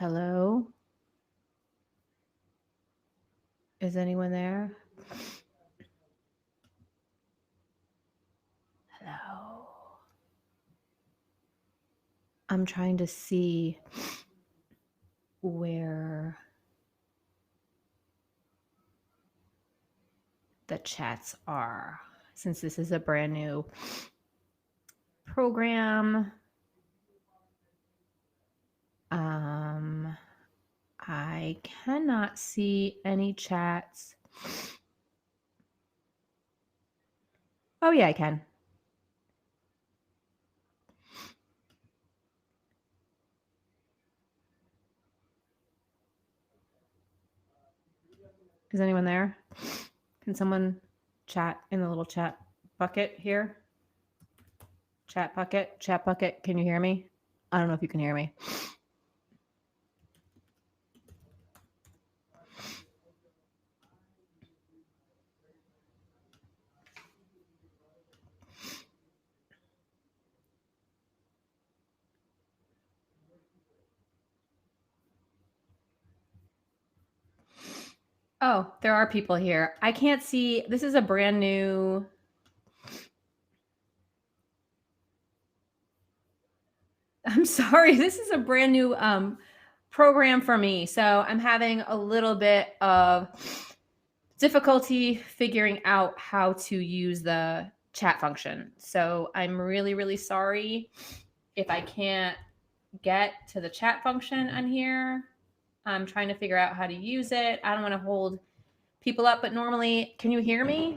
Hello? Is anyone there? Hello? I'm trying to see where the chats are, since this is a brand new program. I cannot see any chats. Oh yeah, I can. Is anyone there? Can someone chat in the little chat bucket here? Chat bucket, can you hear me? I don't know if you can hear me. Oh, there are people here. I can't see. This is a brand new. I'm sorry. This is a brand new program for me. So I'm having a little bit of difficulty figuring out how to use the chat function. So I'm really, really sorry if I can't get to the chat function on here. I'm trying to figure out how to use it. I don't want to hold people up, but normally, can you hear me?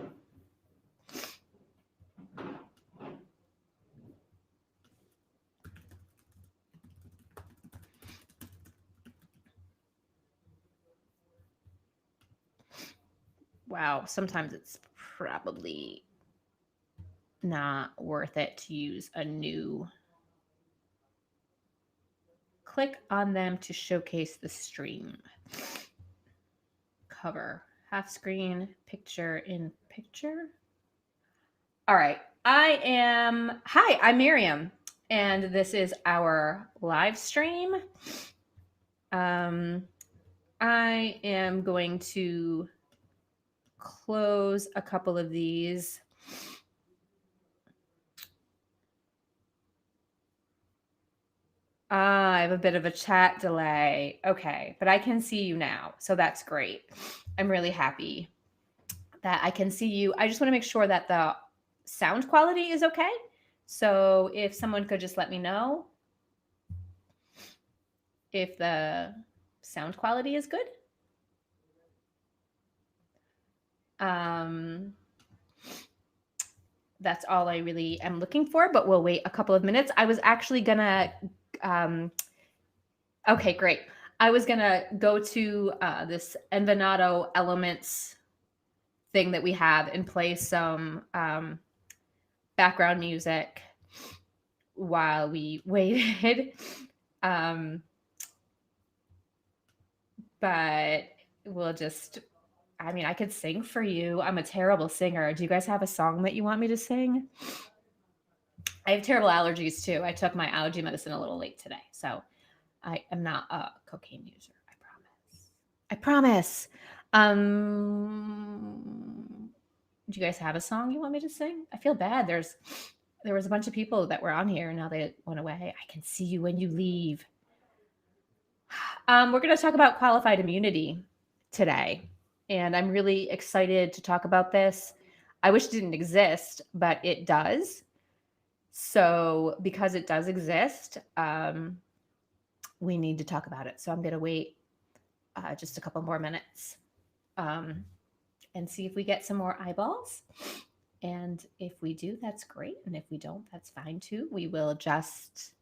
Wow, sometimes it's probably not worth it to use a new. Click on them to showcase the stream. Cover, half screen, picture in picture. All right, hi, I'm Miriam, and this is our live stream. I am going to close a couple of these. I have a bit of a chat delay. Okay, but I can see you now, so that's great. I'm really happy that I can see you. I just want to make sure that the sound quality is okay. So if someone could just let me know if the sound quality is good. That's all I really am looking for, but we'll wait a couple of minutes. I was actually gonna, okay, great. I was gonna go to this Envenenado Elements thing that we have and play some background music while we waited. But we'll just, I mean, I could sing for you. I'm a terrible singer. Do you guys have a song that you want me to sing? I have terrible allergies too. I took my allergy medicine a little late today. So I am not a cocaine user. I promise. I promise. Do you guys have a song you want me to sing? I feel bad. There was a bunch of people that were on here and now they went away. I can see you when you leave. We're going to talk about qualified immunity today. And I'm really excited to talk about this. I wish it didn't exist, but it does. So because it does exist, we need to talk about it. So I'm going to wait just a couple more minutes and see if we get some more eyeballs. And if we do, that's great. And if we don't, that's fine too. We will just,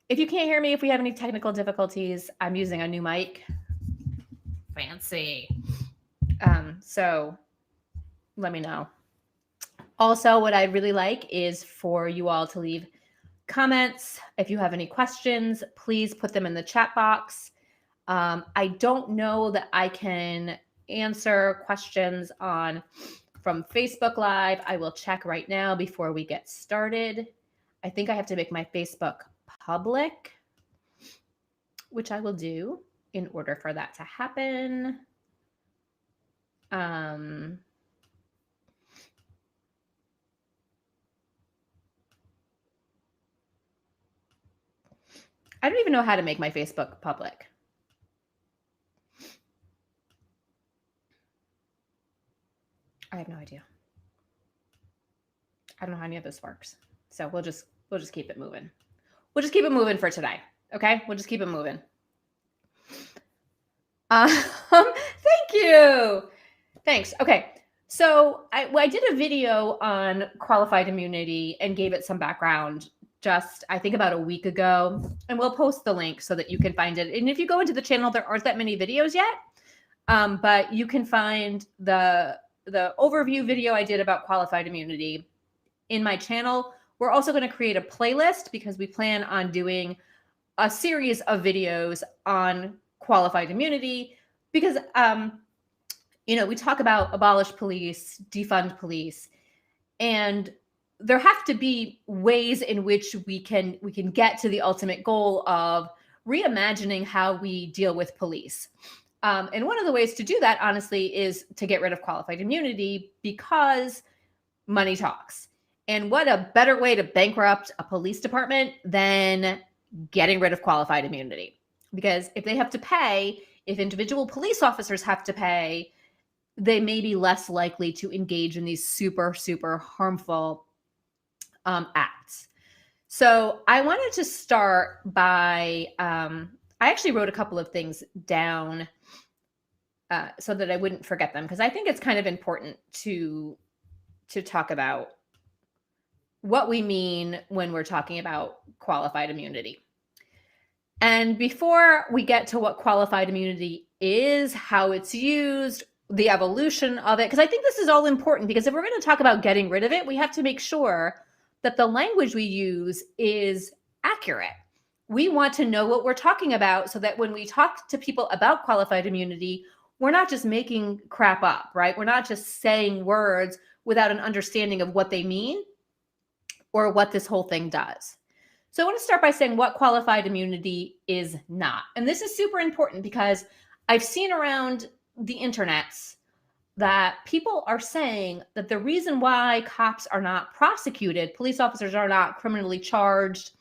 if you can't hear me, if we have any technical difficulties, I'm using a new mic. Fancy. So let me know. Also, what I'd really like is for you all to leave comments. If you have any questions, please put them in the chat box. I don't know that I can answer questions from Facebook Live. I will check right now before we get started. I think I have to make my Facebook public. which I will do in order for that to happen. I don't even know how to make my Facebook public. I have no idea. I don't know how any of this works. So we'll just keep it moving. We'll just keep it moving for today. Okay? We'll just keep it moving. Thank you. Thanks. Okay. So I did a video on qualified immunity and gave it some background just, I think, about a week ago. And we'll post the link so that you can find it. And if you go into the channel, there aren't that many videos yet. But you can find the overview video I did about qualified immunity in my channel. We're also going to create a playlist because we plan on doing a series of videos on qualified immunity because, we talk about abolish police, defund police, and there have to be ways in which we can get to the ultimate goal of reimagining how we deal with police. And one of the ways to do that, honestly, is to get rid of qualified immunity because money talks. And what a better way to bankrupt a police department than getting rid of qualified immunity? Because if they have to pay, if individual police officers have to pay, they may be less likely to engage in these super, super harmful acts. So I wanted to start by, I actually wrote a couple of things down so that I wouldn't forget them, because I think it's kind of important to talk about what we mean when we're talking about qualified immunity. And before we get to what qualified immunity is, how it's used, the evolution of it, because I think this is all important, because if we're going to talk about getting rid of it, we have to make sure that the language we use is accurate. We want to know what we're talking about so that when we talk to people about qualified immunity, we're not just making crap up, right? We're not just saying words without an understanding of what they mean or what this whole thing does. So I want to start by saying what qualified immunity is not. And this is super important because I've seen around the internets that people are saying that the reason why cops are not prosecuted, police officers are not criminally charged,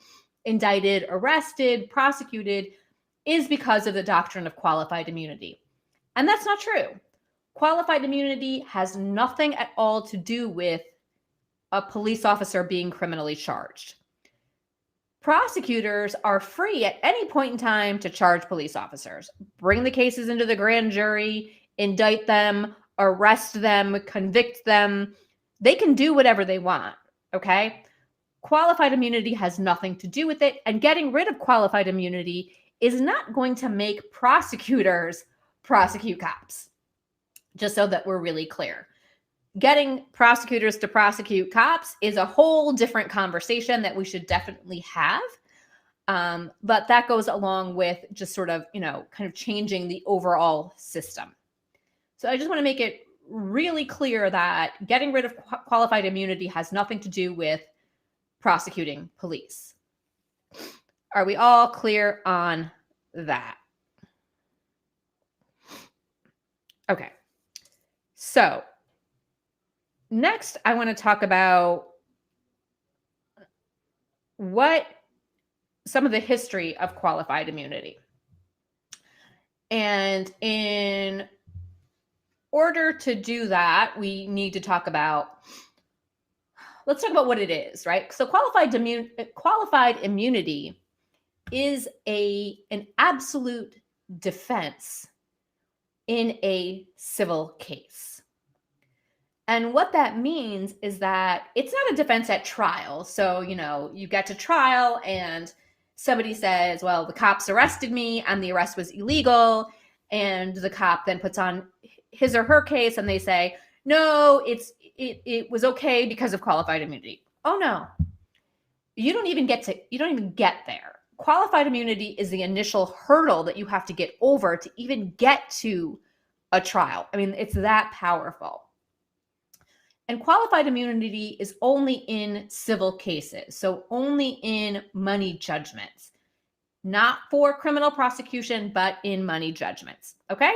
indicted, arrested, prosecuted, is because of the doctrine of qualified immunity. And that's not true. Qualified immunity has nothing at all to do with a police officer being criminally charged. Prosecutors are free at any point in time to charge police officers, bring the cases into the grand jury, indict them, arrest them, convict them. They can do whatever they want, okay? Qualified immunity has nothing to do with it, and getting rid of qualified immunity is not going to make prosecutors prosecute cops, just so that we're really clear. Getting prosecutors to prosecute cops is a whole different conversation that we should definitely have. But that goes along with just sort of, kind of changing the overall system. So I just want to make it really clear that getting rid of qualified immunity has nothing to do with prosecuting police. Are we all clear on that? Okay. So next, I want to talk about some of the history of qualified immunity. And in order to do that, we need to talk about, let's talk about what it is, right? So qualified immunity is an absolute defense in a civil case. And what that means is that it's not a defense at trial. So, you get to trial and somebody says, well, the cops arrested me and the arrest was illegal. And the cop then puts on his or her case and they say, no, it was okay because of qualified immunity. Oh no, you don't even get there. Qualified immunity is the initial hurdle that you have to get over to even get to a trial. I mean, it's that powerful. And qualified immunity is only in civil cases, so only in money judgments. not for criminal prosecution, but in money judgments. Okay?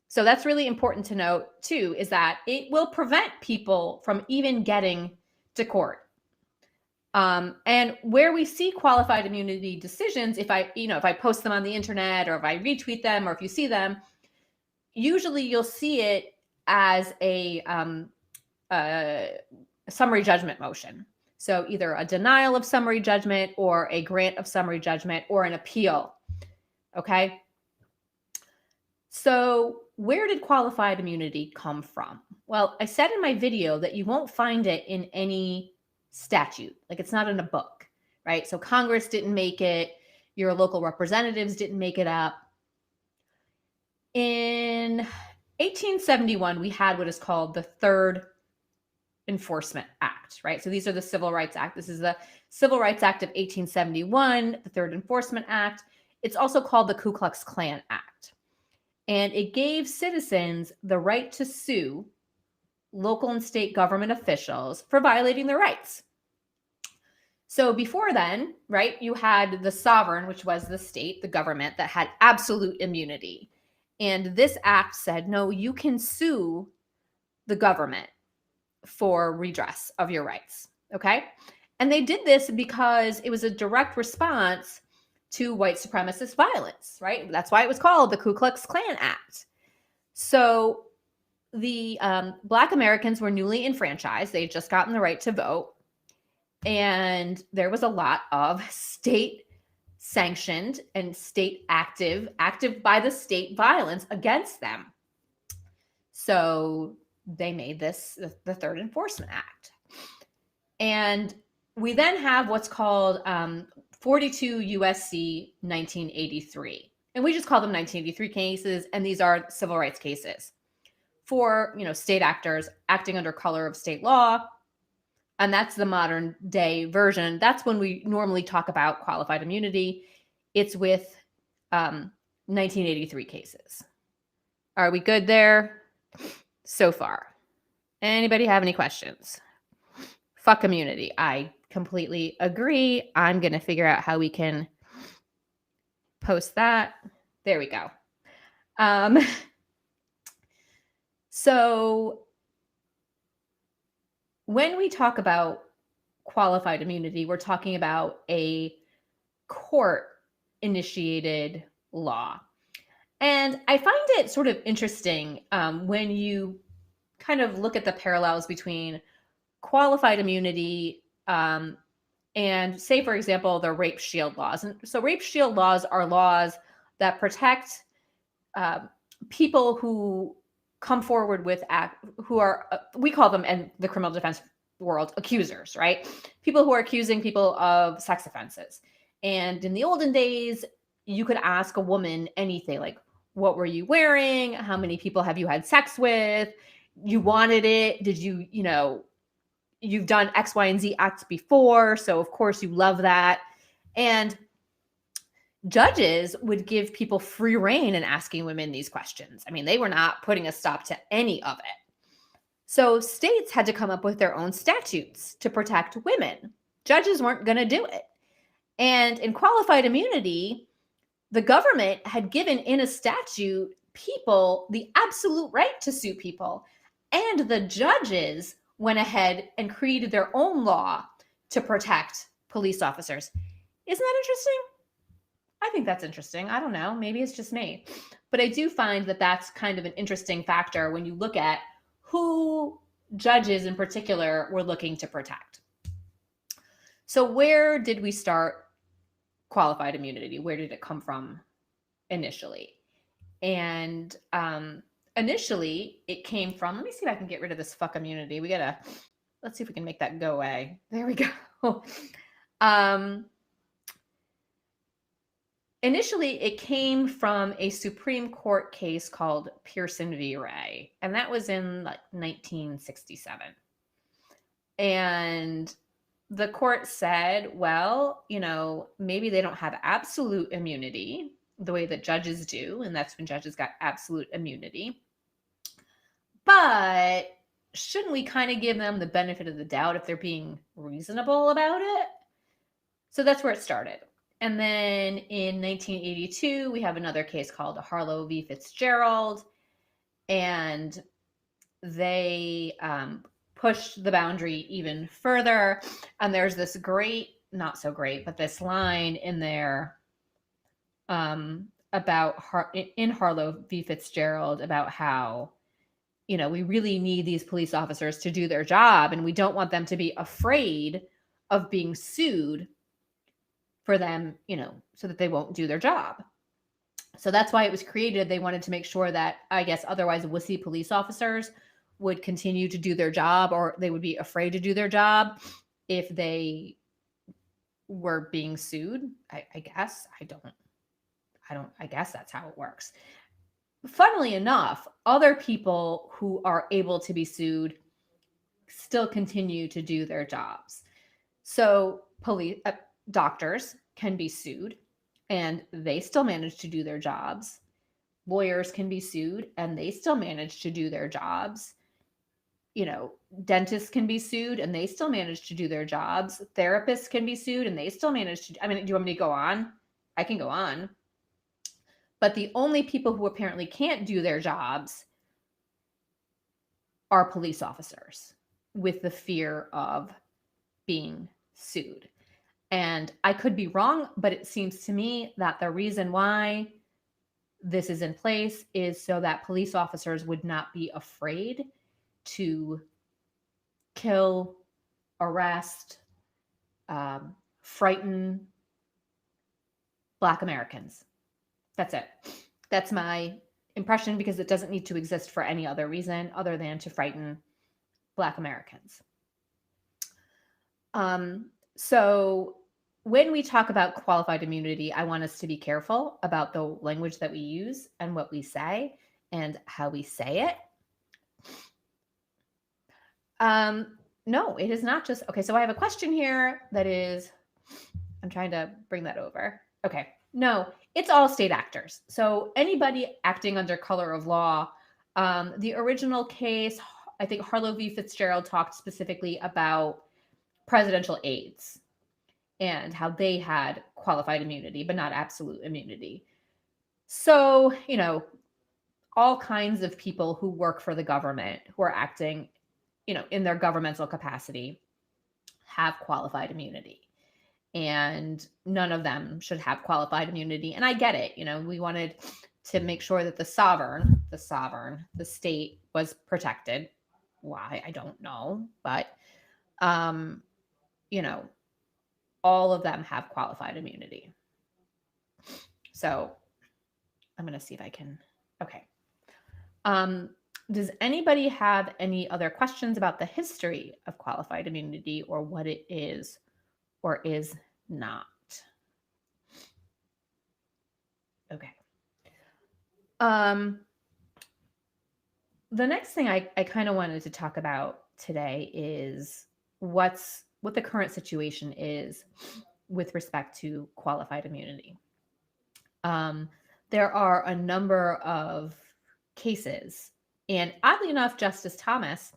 So that's really important to note too, is that it will prevent people from even getting to court. And where we see qualified immunity decisions, if I post them on the internet or if I retweet them or if you see them, usually you'll see it as a summary judgment motion. So either a denial of summary judgment or a grant of summary judgment or an appeal. Okay. So where did qualified immunity come from? Well, I said in my video that you won't find it in any statute. Like, it's not in a book, right? So Congress didn't make it. Your local representatives didn't make it up. In 1871, we had what is called the Third Enforcement Act, right? So these are the Civil Rights Act. This is the Civil Rights Act of 1871, the Third Enforcement Act. It's also called the Ku Klux Klan Act. And it gave citizens the right to sue local and state government officials for violating their rights. So before then, right, you had the sovereign, which was the state, the government, that had absolute immunity. And this act said, no, you can sue the government for redress of your rights. Okay. And they did this because it was a direct response to white supremacist violence, right? That's why it was called the Ku Klux Klan Act. So the Black Americans were newly enfranchised. They had just gotten the right to vote. And there was a lot of state sanctioned and state active by the state violence against them. So they made this the Third Enforcement Act. And we then have what's called 42 USC 1983. And we just call them 1983 cases. And these are civil rights cases for, state actors acting under color of state law. And that's the modern day version. That's when we normally talk about qualified immunity. It's with 1983 cases. Are we good there so far? Anybody have any questions? Fuck immunity. I completely agree. I'm going to figure out how we can post that. There we go. So when we talk about qualified immunity, we're talking about a court-initiated law. And I find it sort of interesting when you kind of look at the parallels between qualified immunity and, say, for example, the rape shield laws. And so rape shield laws are laws that protect people who come forward with who are, we call them in the criminal defense world, accusers, right? People who are accusing people of sex offenses. And in the olden days, you could ask a woman anything, like, what were you wearing? How many people have you had sex with? You wanted it? Did you, you've done X, Y, and Z acts before, so of course you love that. And judges would give people free rein in asking women these questions. I mean, they were not putting a stop to any of it. So states had to come up with their own statutes to protect women. Judges weren't going to do it. And in qualified immunity, the government had given in a statute people the absolute right to sue people. And the judges went ahead and created their own law to protect police officers. Isn't that interesting? I think that's interesting. I don't know. Maybe it's just me. But I do find that that's kind of an interesting factor when you look at who judges in particular were looking to protect. So where did we start qualified immunity? Where did it come from initially? And initially it came from, let me see if I can get rid of this fuck immunity. Let's see if we can make that go away. There we go. Initially, it came from a Supreme Court case called Pearson V-Ray, and that was in 1967. And the court said, well, maybe they don't have absolute immunity the way that judges do, and that's when judges got absolute immunity. But shouldn't we kind of give them the benefit of the doubt if they're being reasonable about it? So that's where it started. And then in 1982, we have another case called Harlow v. Fitzgerald, and they pushed the boundary even further. And there's this great, not so great, but this line in there about in Harlow v. Fitzgerald about how, we really need these police officers to do their job, and we don't want them to be afraid of being sued for them, so that they won't do their job. So that's why it was created. They wanted to make sure that, I guess, otherwise wussy police officers would continue to do their job, or they would be afraid to do their job if they were being sued. I guess. I guess that's how it works. Funnily enough, other people who are able to be sued still continue to do their jobs. So doctors can be sued and they still manage to do their jobs. Lawyers can be sued and they still manage to do their jobs. Dentists can be sued and they still manage to do their jobs. Therapists can be sued and they still manage to. Do you want me to go on? I can go on. But the only people who apparently can't do their jobs are police officers with the fear of being sued. And I could be wrong, but it seems to me that the reason why this is in place is so that police officers would not be afraid to kill, arrest, frighten Black Americans. That's it. That's my impression, because it doesn't need to exist for any other reason other than to frighten Black Americans. So when we talk about qualified immunity, I want us to be careful about the language that we use and what we say and how we say it. No, it is not just, okay, so I have a question here that is, I'm trying to bring that over. Okay, no, it's all state actors. So anybody acting under color of law, the original case, I think Harlow v. Fitzgerald talked specifically about presidential aides and how they had qualified immunity, but not absolute immunity. So, all kinds of people who work for the government, who are acting, in their governmental capacity, have qualified immunity. And none of them should have qualified immunity. And I get it. We wanted to make sure that the state was protected. Why? I don't know. But, all of them have qualified immunity. So I'm going to see if I can. Okay. Does anybody have any other questions about the history of qualified immunity, or what it is or is not? Okay. The next thing I kind of wanted to talk about today is what the current situation is with respect to qualified immunity. There are a number of cases, and oddly enough, Justice Thomas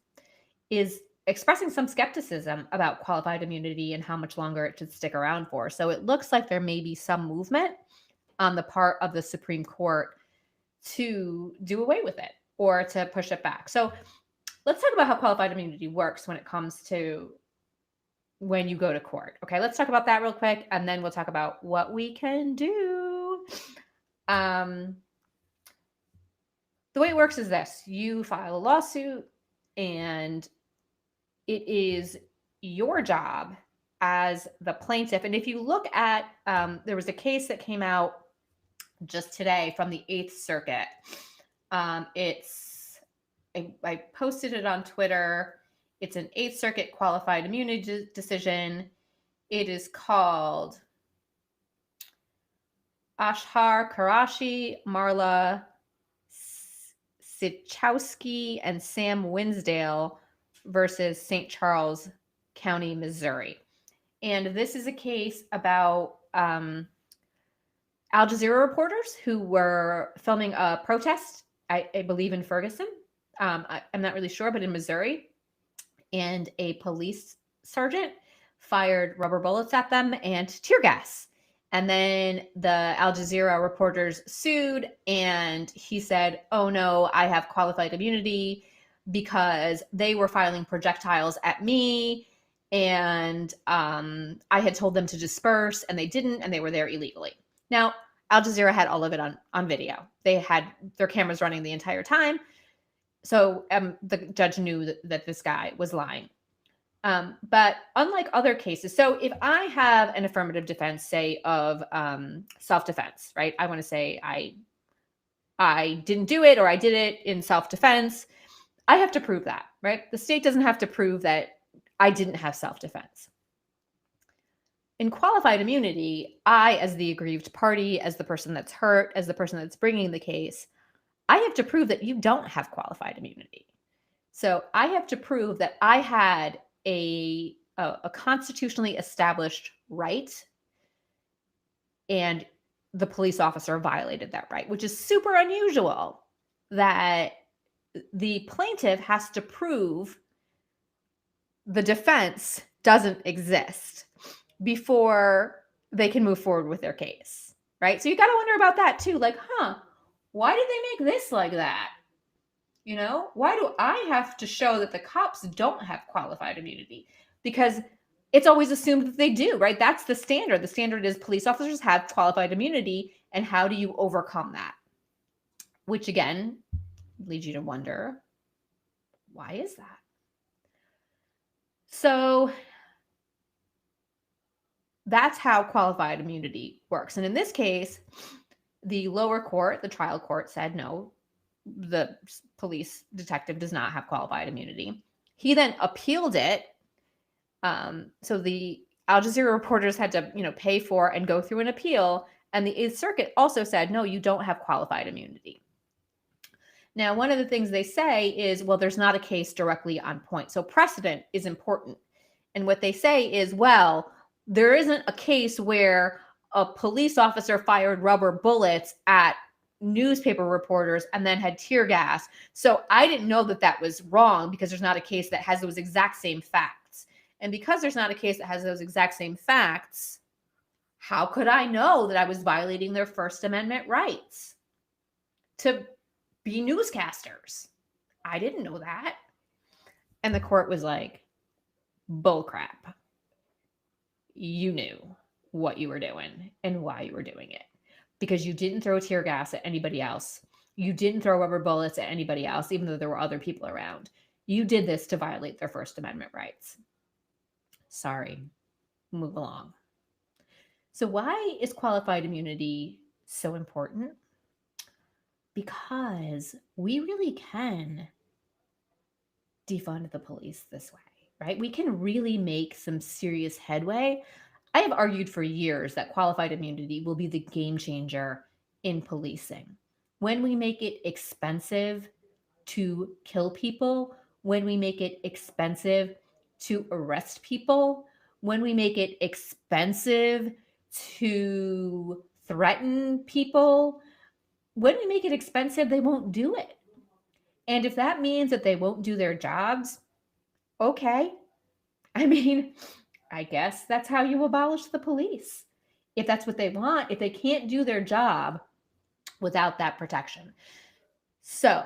is expressing some skepticism about qualified immunity and how much longer it should stick around for. So it looks like there may be some movement on the part of the Supreme Court to do away with it or to push it back. So let's talk about how qualified immunity works when it comes to when you go to court. Okay, let's talk about that real quick, and then we'll talk about what we can do. The way it works is this: you file a lawsuit, and it is your job as the plaintiff. And if you look at, there was a case that came out just today from the 8th Circuit. I posted it on Twitter. It's an 8th Circuit qualified immunity decision. It is called Ashar Karashi, Marla Sidchowski, and Sam Winsdale versus St. Charles County, Missouri. And this is a case about Al Jazeera reporters who were filming a protest, I believe in Ferguson. I'm not really sure, but in Missouri. And a police sergeant fired rubber bullets at them and tear gas. And then the Al Jazeera reporters sued, and he said, oh no, I have qualified immunity because they were filing projectiles at me, and I had told them to disperse, and they didn't, and they were there illegally. Now, Al Jazeera had all of it on video. They had their cameras running the entire time. So the judge knew that this guy was lying. But unlike other cases, so if I have an affirmative defense, say of self-defense, right? I want to say I didn't do it, or I did it in self-defense. I have to prove that, right? The state doesn't have to prove that I didn't have self-defense. In qualified immunity, I, as the aggrieved party, as the person that's hurt, as the person that's bringing the case, I have to prove that you don't have qualified immunity. So I have to prove that I had a constitutionally established right, and the police officer violated that right, which is super unusual, that the plaintiff has to prove the defense doesn't exist before they can move forward with their case, right? So you got to wonder about that too. Like, why did they make this like that? You know, why do I have to show that the cops don't have qualified immunity? Because it's always assumed that they do, right? That's the standard. The standard is police officers have qualified immunity, and how do you overcome that? Which again leads you to wonder, why is that? So that's how qualified immunity works. And in this case, the lower court, the trial court, said no, the police detective does not have qualified immunity. He then appealed it. So the Al Jazeera reporters had to, pay for and go through an appeal. And the Eighth Circuit also said, no, you don't have qualified immunity. Now, one of the things they say is, well, there's not a case directly on point. So precedent is important. And what they say is, well, there isn't a case where a police officer fired rubber bullets at newspaper reporters and then had tear gas. So I didn't know that that was wrong because there's not a case that has those exact same facts. And because there's not a case that has those exact same facts, how could I know that I was violating their First Amendment rights to be newscasters? I didn't know that. And the court was like, bullcrap. You knew what you were doing and why you were doing it, because you didn't throw tear gas at anybody else. You didn't throw rubber bullets at anybody else, even though there were other people around. You did this to violate their First Amendment rights. Sorry, move along. So why is qualified immunity so important? Because we really can defund the police this way, right? We can really make some serious headway. I have argued for years that qualified immunity will be the game changer in policing. When we make it expensive to kill people, when we make it expensive to arrest people, when we make it expensive to threaten people, when we make it expensive, they won't do it. And if that means that they won't do their jobs, okay. I mean, I guess that's how you abolish the police. If that's what they want, if they can't do their job without that protection. So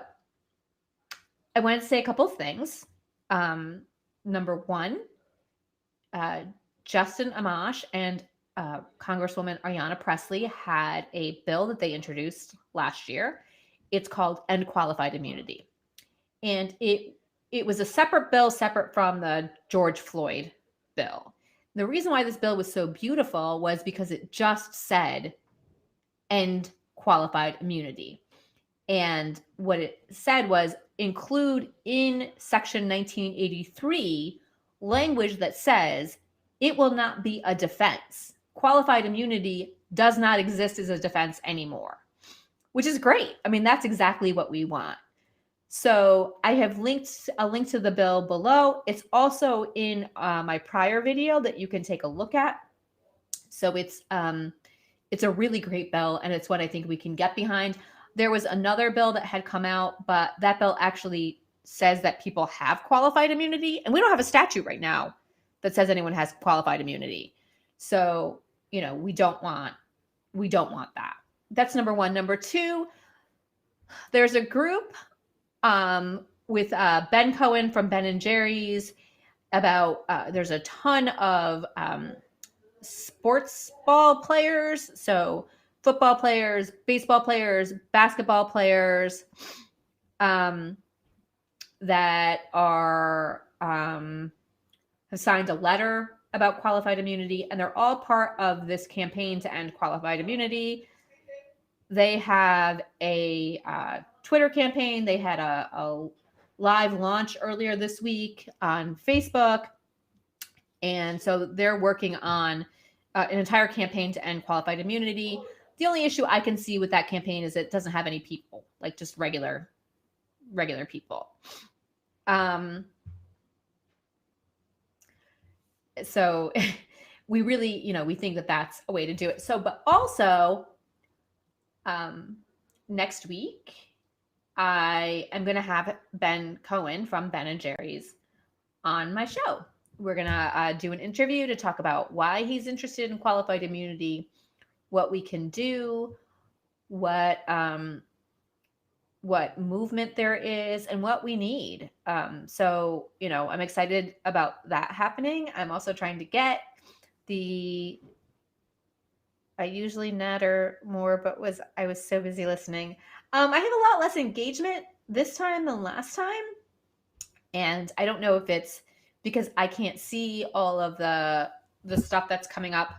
I want to say a couple of things. Number one, Justin Amash and Congresswoman Ayanna Pressley had a bill that they introduced last year. It's called End Qualified Immunity. And it was a separate bill, separate from the George Floyd bill. The reason why this bill was so beautiful was because it just said end qualified immunity. And what it said was include in Section 1983 language that says it will not be a defense. Qualified immunity does not exist as a defense anymore, which is great. I mean, that's exactly what we want. So I have linked a link to the bill below. It's also in my prior video that you can take a look at. So it's a really great bill, and it's what I think we can get behind. There was another bill that had come out, but that bill actually says that people have qualified immunity, and we don't have a statute right now that says anyone has qualified immunity. So, we don't want that. That's number one. Number two, there's a group with Ben Cohen from Ben and Jerry's about there's a ton of sports ball players, so football players, baseball players, basketball players that are have signed a letter about qualified immunity, and they're all part of this campaign to end qualified immunity. They have a Twitter campaign. They had a live launch earlier this week on Facebook. And so they're working on an entire campaign to end qualified immunity. The only issue I can see with that campaign is it doesn't have any people, like just regular people. So we really, we think that that's a way to do it. So, but also next week, I am going to have Ben Cohen from Ben and Jerry's on my show. We're going to do an interview to talk about why he's interested in qualified immunity, what we can do, what movement there is, and what we need. So, I'm excited about that happening. I'm also trying to get I usually natter more, but I was so busy listening. I have a lot less engagement this time than last time. And I don't know if it's because I can't see all of the stuff that's coming up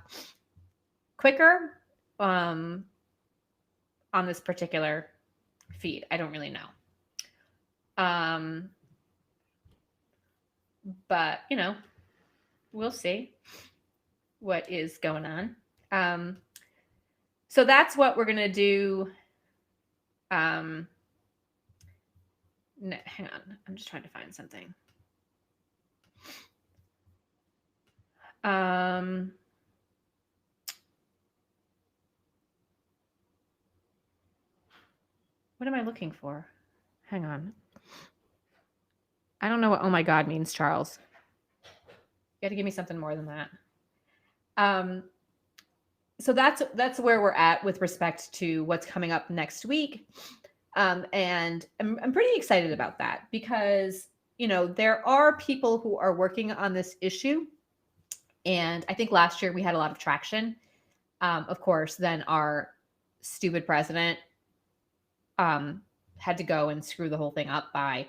quicker on this particular feed. I don't really know. But, we'll see what is going on. So that's what we're going to do. Hang on. I'm just trying to find something. What am I looking for? Hang on. I don't know what "oh my God" means, Charles. You got to give me something more than that. So that's where we're at with respect to what's coming up next week. And I'm pretty excited about that because, there are people who are working on this issue. And I think last year we had a lot of traction. Of course, then our stupid president had to go and screw the whole thing up by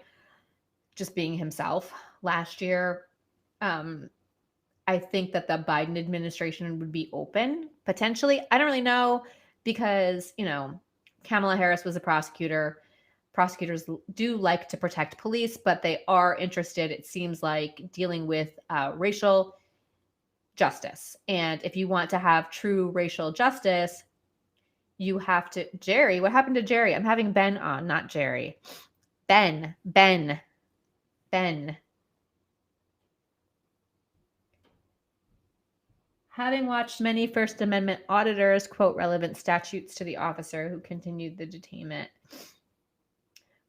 just being himself last year. I think that the Biden administration would be open, potentially. I don't really know because, Kamala Harris was a prosecutor. Prosecutors do like to protect police, but they are interested, it seems like, dealing with racial justice. And if you want to have true racial justice, you have to... Jerry, what happened to Jerry? I'm having Ben on, not Jerry. Ben. Having watched many First Amendment auditors quote relevant statutes to the officer who continued the detainment.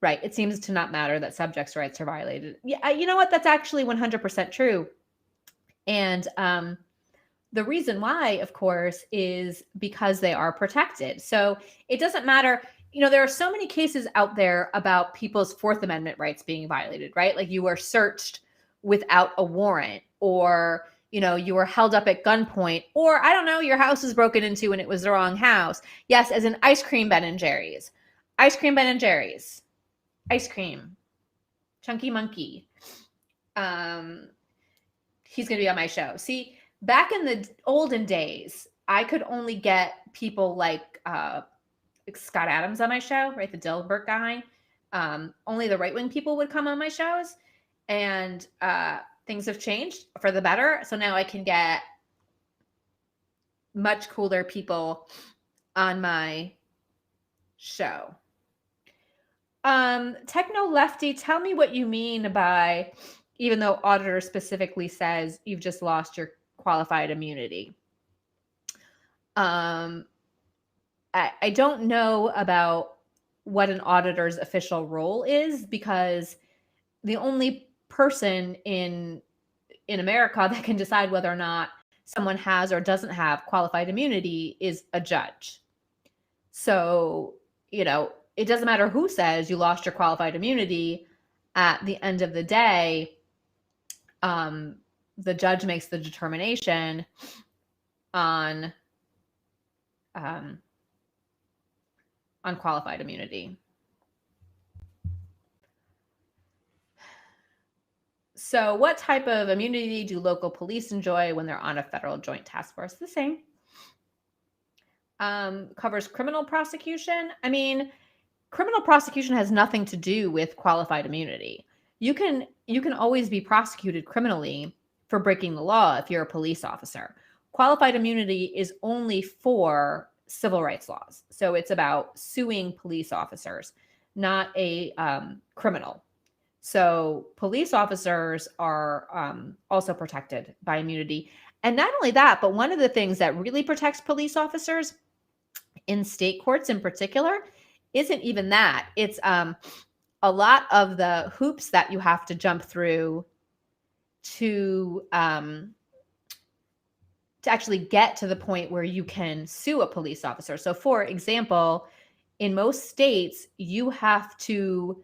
Right. It seems to not matter that subjects' rights are violated. Yeah, you know what? That's actually 100% true. And the reason why, of course, is because they are protected. So it doesn't matter. There are so many cases out there about people's Fourth Amendment rights being violated, right? Like you were searched without a warrant, or you were held up at gunpoint, or I don't know, your house was broken into and it was the wrong house. Yes, as in ice cream Ben and Jerry's. Ice cream Ben and Jerry's. Ice cream. Chunky Monkey. He's going to be on my show. See, back in the olden days, I could only get people like Scott Adams on my show, right? The Dilbert guy. Only the right-wing people would come on my shows. And things have changed for the better. So now I can get much cooler people on my show. Techno Lefty, tell me what you mean by, even though auditor specifically says you've just lost your qualified immunity. I don't know about what an auditor's official role is, because the only person in America that can decide whether or not someone has or doesn't have qualified immunity is a judge. So, it doesn't matter who says you lost your qualified immunity. At the end of the day, the judge makes the determination on qualified immunity. So what type of immunity do local police enjoy when they're on a federal joint task force? The same. Covers criminal prosecution. I mean, criminal prosecution has nothing to do with qualified immunity. You can always be prosecuted criminally for breaking the law if you're a police officer. Qualified immunity is only for civil rights laws. So it's about suing police officers, not a criminal. So police officers are also protected by immunity. And not only that, but one of the things that really protects police officers in state courts in particular isn't even that. It's a lot of the hoops that you have to jump through to actually get to the point where you can sue a police officer. So for example, in most states, you have to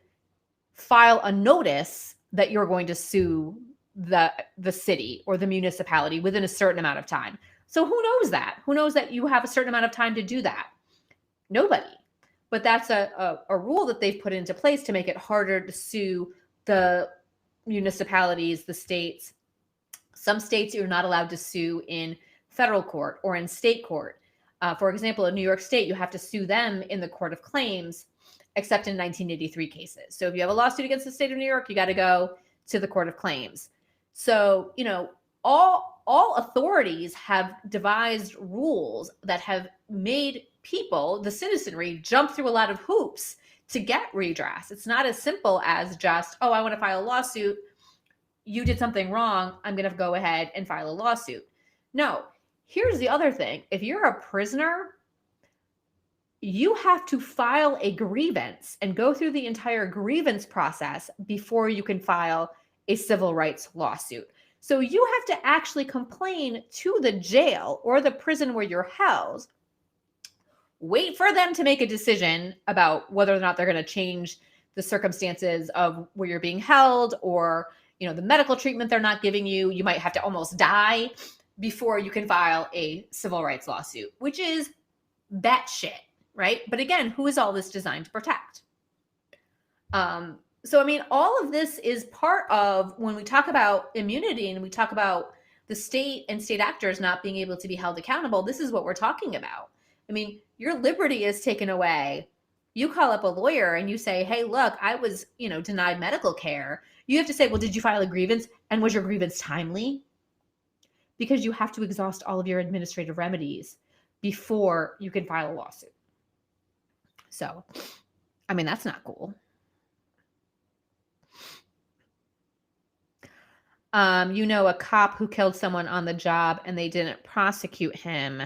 file a notice that you're going to sue the city or the municipality within a certain amount of time. So who knows that? Who knows that you have a certain amount of time to do that? Nobody. But that's a rule that they've put into place to make it harder to sue the municipalities, the states. Some states you're not allowed to sue in federal court or in state court. For example, in New York State, you have to sue them in the Court of Claims, except in 1983 cases. So if you have a lawsuit against the state of New York, you got to go to the Court of Claims. So, all authorities have devised rules that have made people, the citizenry, jump through a lot of hoops to get redress. It's not as simple as just, I want to file a lawsuit. You did something wrong. I'm going to go ahead and file a lawsuit. No, here's the other thing. If you're a prisoner, you have to file a grievance and go through the entire grievance process before you can file a civil rights lawsuit. So you have to actually complain to the jail or the prison where you're housed, wait for them to make a decision about whether or not they're going to change the circumstances of where you're being held, or, the medical treatment they're not giving you. You might have to almost die before you can file a civil rights lawsuit, which is batshit, right? But again, who is all this designed to protect? So, all of this is part of when we talk about immunity and we talk about the state and state actors not being able to be held accountable. This is what we're talking about. Your liberty is taken away. You call up a lawyer and you say, hey, look, I was, denied medical care. You have to say, well, did you file a grievance? And was your grievance timely? Because you have to exhaust all of your administrative remedies before you can file a lawsuit. So, that's not cool. A cop who killed someone on the job and they didn't prosecute him.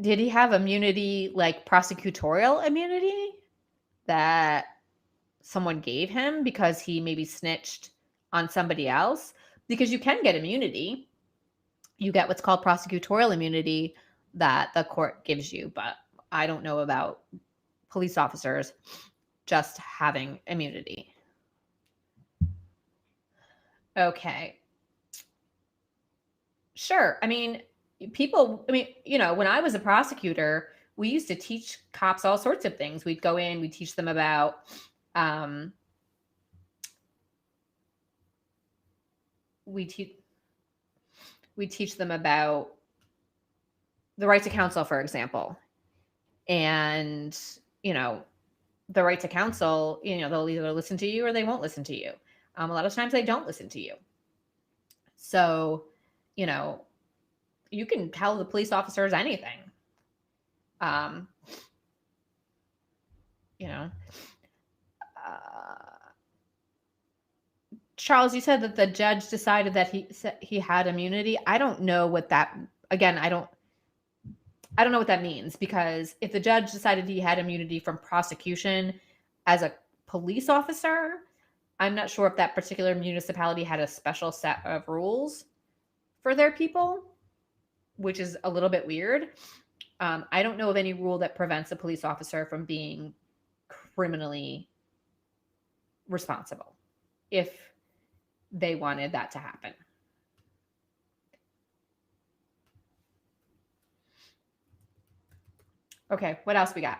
Did he have immunity, like prosecutorial immunity that someone gave him because he maybe snitched on somebody else? Because you can get immunity. You get what's called prosecutorial immunity that the court gives you, but I don't know about police officers just having immunity. Okay. Sure. People, when I was a prosecutor, we used to teach cops all sorts of things. We'd go in, we'd teach them about, we teach them about the right to counsel, for example. And, the right to counsel, they'll either listen to you or they won't listen to you. A lot of times they don't listen to you. So, you can tell the police officers anything. Charles, you said that the judge decided that he had immunity. I don't know what that, again, I don't know what that means, because if the judge decided he had immunity from prosecution as a police officer, I'm not sure if that particular municipality had a special set of rules for their people, which is a little bit weird. I don't know of any rule that prevents a police officer from being criminally responsible if they wanted that to happen. Okay, what else we got?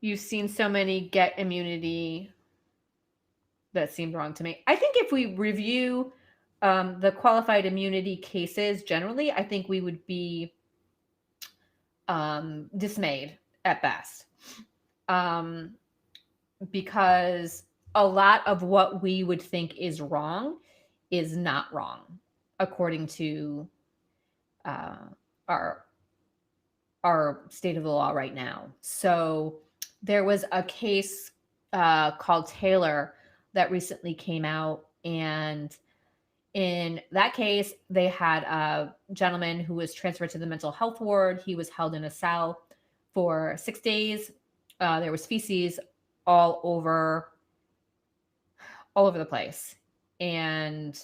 You've seen so many get immunity that seemed wrong to me. I think if we review the qualified immunity cases generally, I think we would be dismayed at best. Because a lot of what we would think is wrong is not wrong, according to our state of the law right now. So there was a case called Taylor that recently came out, and in that case, they had a gentleman who was transferred to the mental health ward. He was held in a cell for 6 days. There was feces all over the place, and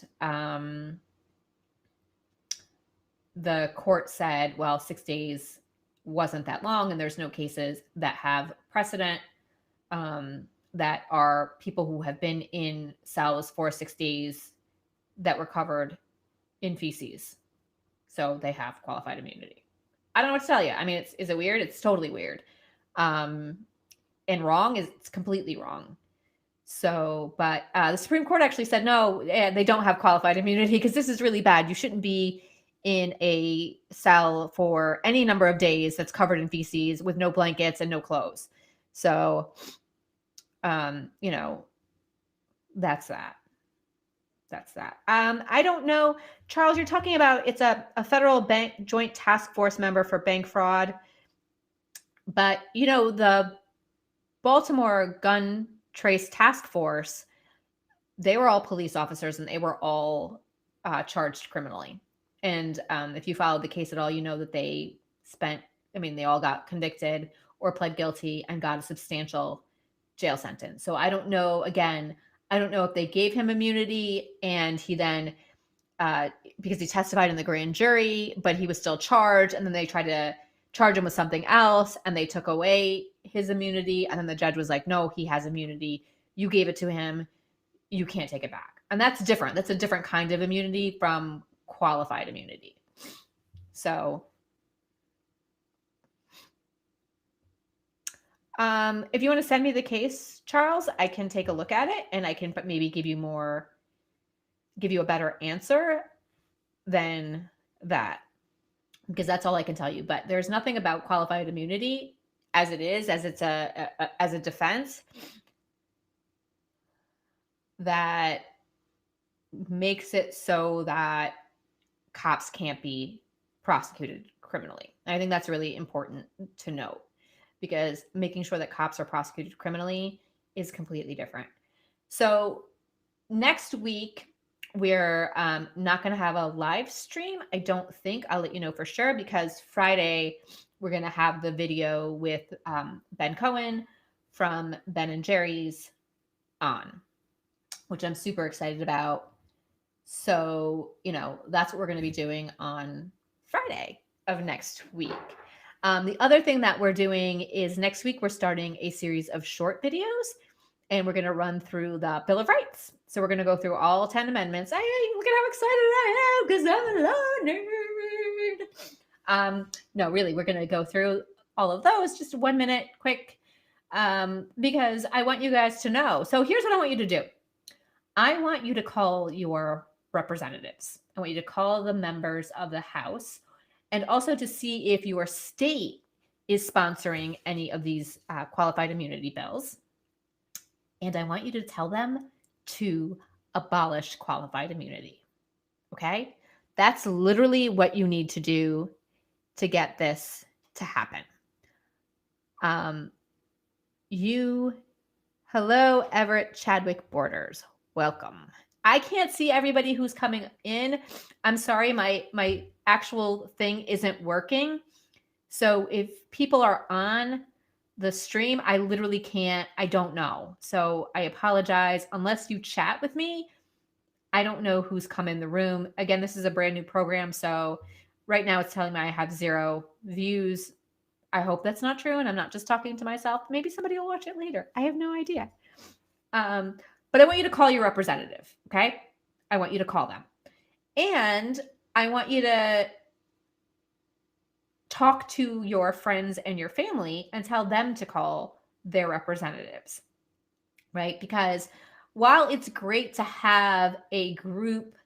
the court said, well, 6 days wasn't that long, and there's no cases that have precedent that are people who have been in cells for 6 days that were covered in feces. So they have qualified immunity. I don't know what to tell you. I mean, is it weird? It's totally weird. And wrong is it's completely wrong. So, but the Supreme Court actually said, no, they don't have qualified immunity because this is really bad. You shouldn't be in a cell for any number of days that's covered in feces with no blankets and no clothes. So, you know, that's that. That's that. I don't know, Charles, you're talking about it's a federal bank joint task force member for bank fraud. But, you know, the Baltimore gun trace task force, they were all police officers and they were all charged criminally. And if you followed the case at all, you know that they all got convicted or pled guilty and got a substantial jail sentence. So I don't know, again, I don't know if they gave him immunity and he then, because he testified in the grand jury, but he was still charged, and then they tried to charge him with something else and they took away his immunity. And then the judge was like, no, he has immunity. You gave it to him. You can't take it back. And that's different. That's a different kind of immunity from qualified immunity. So if you want to send me the case, Charles, I can take a look at it and I can maybe give you a better answer than that, because that's all I can tell you. But there's nothing about qualified immunity as it's as a defense that makes it so that cops can't be prosecuted criminally. And I think that's really important to note, because making sure that cops are prosecuted criminally is completely different. So next week, we're not going to have a live stream. I don't think. I'll let you know for sure, because Friday, we're going to have the video with Ben Cohen from Ben and Jerry's on, which I'm super excited about. So, you know, that's what we're going to be doing on Friday of next week. The other thing that we're doing is next week, we're starting a series of short videos, and we're going to run through the Bill of Rights. So we're going to go through all 10 amendments. Hey, look at how excited I am because I'm a law nerd. No, really, we're going to go through all of those, just 1 minute quick, because I want you guys to know. So here's what I want you to do. I want you to call your representatives. I want you to call the members of the House, and also to see if your state is sponsoring any of these qualified immunity bills. And I want you to tell them to abolish qualified immunity. Okay? That's literally what you need to do to get this to happen. Hello, Everett Chadwick Borders. Welcome. I can't see everybody who's coming in. I'm sorry, my actual thing isn't working. So if people are on the stream, I literally I don't know. So I apologize. Unless you chat with me, I don't know who's come in the room. Again, this is a brand new program. So right now it's telling me I have 0 views. I hope that's not true. And I'm not just talking to myself. Maybe somebody will watch it later. I have no idea. But I want you to call your representative. Okay. I want you to call them. And I want you to talk to your friends and your family and tell them to call their representatives, right? Because while it's great to have a group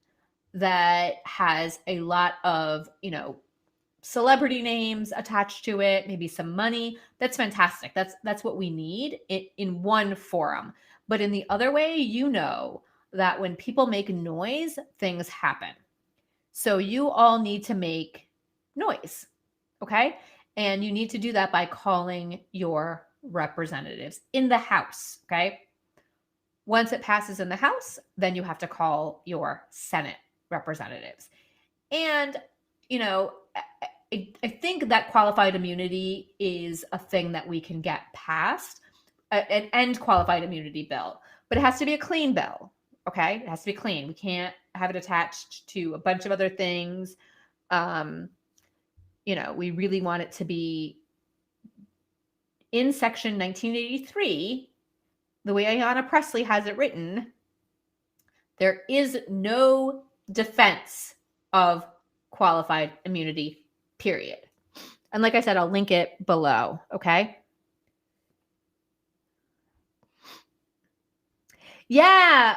that has a lot of, celebrity names attached to it, maybe some money, that's fantastic. That's what we need in one forum. But in the other way, that when people make noise, things happen. So you all need to make noise. Okay. And you need to do that by calling your representatives in the House. Okay. Once it passes in the House, then you have to call your Senate representatives. And, I think that qualified immunity is a thing that we can get past, an end qualified immunity bill, but it has to be a clean bill. Okay. It has to be clean. We can't have it attached to a bunch of other things. We really want it to be in Section 1983, the way Ayanna Pressley has it written. There is no defense of qualified immunity, period. And like I said, I'll link it below, okay? Yeah,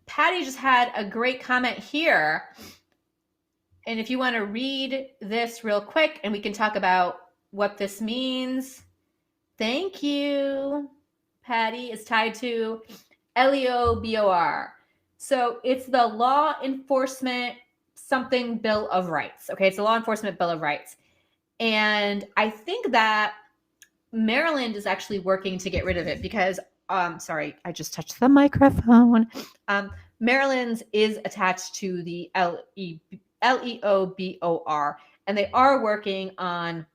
Patty just had a great comment here. And if you want to read this real quick and we can talk about what this means. Thank you, Patty. It's tied to LEOBOR. So it's the Law Enforcement something Bill of Rights. Okay, it's the Law Enforcement Bill of Rights. And I think that Maryland is actually working to get rid of it because, sorry, I just touched the microphone. Maryland's is attached to the LEOBOR, and they are working on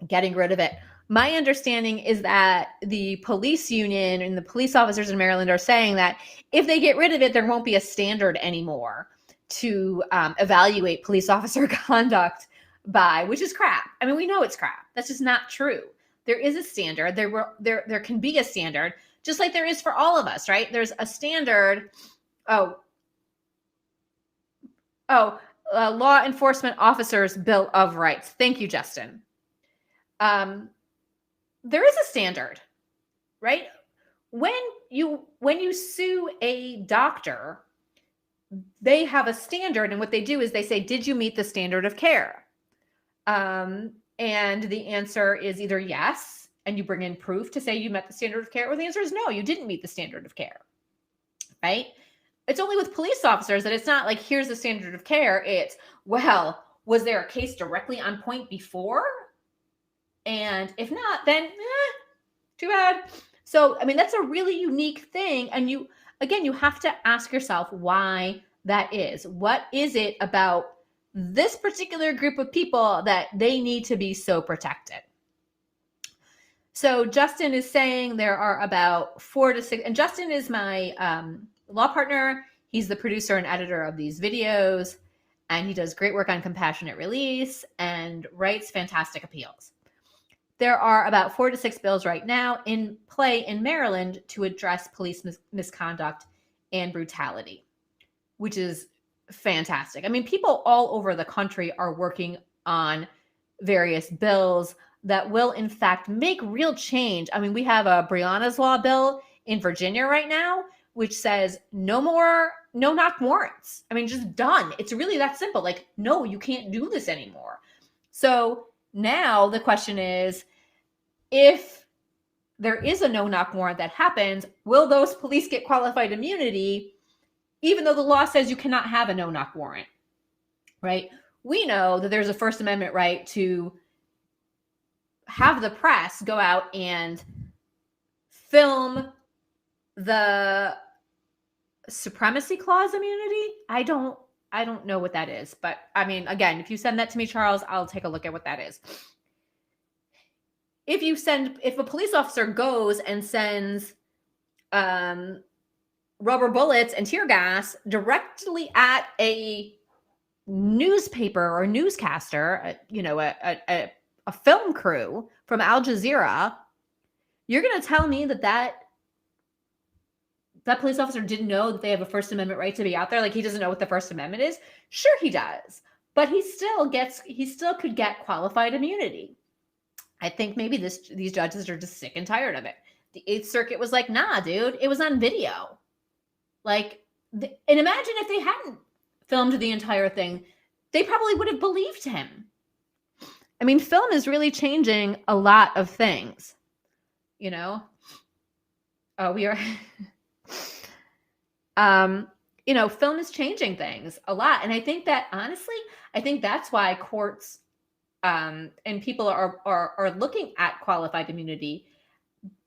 getting rid of it. My understanding is that the police union and the police officers in Maryland are saying that if they get rid of it, there won't be a standard anymore to evaluate police officer conduct by, which is crap. I mean, we know it's crap. That's just not true. There is a standard. There can be a standard, just like there is for all of us, right? There's a standard. Law Enforcement Officers Bill of Rights. Thank you, Justin. There is a standard, right? When you sue a doctor, they have a standard, and what they do is they say, did you meet the standard of care? And the answer is either yes, and you bring in proof to say you met the standard of care, or the answer is no, you didn't meet the standard of care, right? It's only with police officers that it's not like, here's the standard of care. It's, well, was there a case directly on point before? And if not, then too bad. So, I mean, that's a really unique thing. And you have to ask yourself why that is. What is it about this particular group of people that they need to be so protected? So Justin is saying there are about 4 to 6, and Justin is my law partner. He's the producer and editor of these videos, and he does great work on compassionate release and writes fantastic appeals. There are about 4 to 6 bills right now in play in Maryland to address police misconduct and brutality, which is fantastic. I mean, people all over the country are working on various bills that will, in fact, make real change. I mean, we have a Breonna's Law bill in Virginia right now, which says no more no-knock warrants. I mean, just done. It's really that simple. Like, no, you can't do this anymore. So now the question is, if there is a no-knock warrant that happens, will those police get qualified immunity, even though the law says you cannot have a no-knock warrant, right? We know that there's a First Amendment right to have the press go out and film the Supremacy Clause immunity. I don't know what that is, but I mean, again, if you send that to me, Charles, I'll take a look at what that is. if a police officer goes and sends rubber bullets and tear gas directly at a newspaper or newscaster, a film crew from Al Jazeera, you're going to tell me that police officer didn't know that they have a First Amendment right to be out there? Like, he doesn't know what the First Amendment is? Sure, he does. But he still could get qualified immunity. I think maybe these judges are just sick and tired of it. The Eighth Circuit was like, nah, dude, it was on video. Like, and imagine if they hadn't filmed the entire thing, they probably would have believed him. I mean, film is really changing a lot of things, you know? Oh, we are, film is changing things a lot. And I think that, honestly, that's why courts and people are looking at qualified immunity,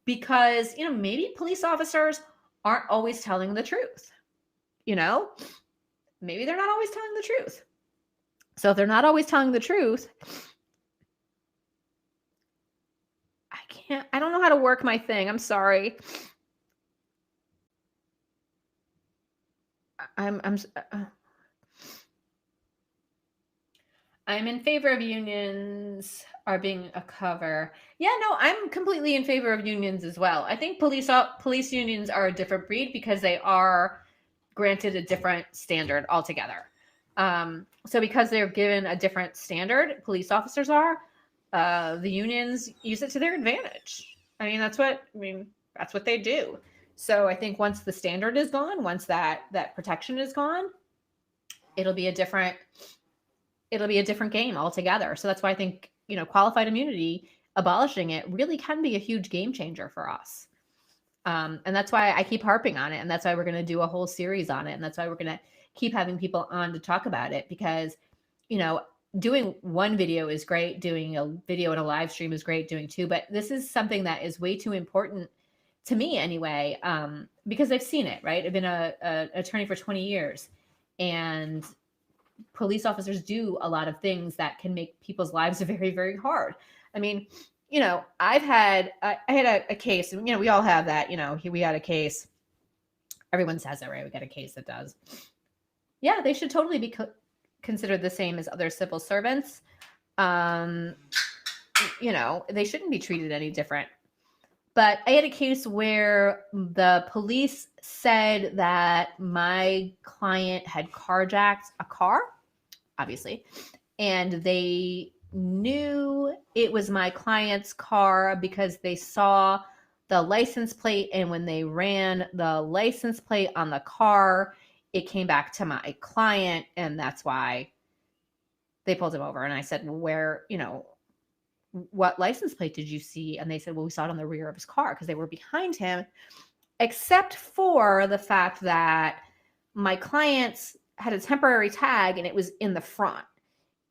because, maybe police officers aren't always telling the truth. Maybe they're not always telling the truth. So if they're not always telling the truth, I don't know how to work my thing. I'm sorry. I'm in favor of unions are being a cover. Yeah, no, I'm completely in favor of unions as well. I think police unions are a different breed because they are granted a different standard altogether. So because they're given a different standard, police officers are, the unions use it to their advantage. That's what they do. So I think once the standard is gone, once that protection is gone, it'll be a different game altogether. So that's why I think, qualified immunity, abolishing it really can be a huge game changer for us. And that's why I keep harping on it. And that's why we're going to do a whole series on it. And that's why we're going to keep having people on to talk about it, because, doing one video is great. Doing a video and a live stream is great, doing two, but this is something that is way too important to me anyway, because I've seen it, right? I've been a attorney for 20 years, and police officers do a lot of things that can make people's lives very, very hard. I had a case, and, we all have that, we had a case. Everyone says that, right? We got a case that does. Yeah, they should totally be considered the same as other civil servants. They shouldn't be treated any different. But I had a case where the police said that my client had carjacked a car, obviously, and they knew it was my client's car because they saw the license plate, and when they ran the license plate on the car, it came back to my client, and that's why they pulled him over. And I said, well, what license plate did you see? And they said, well, we saw it on the rear of his car, because they were behind him, except for the fact that my client's had a temporary tag and it was in the front.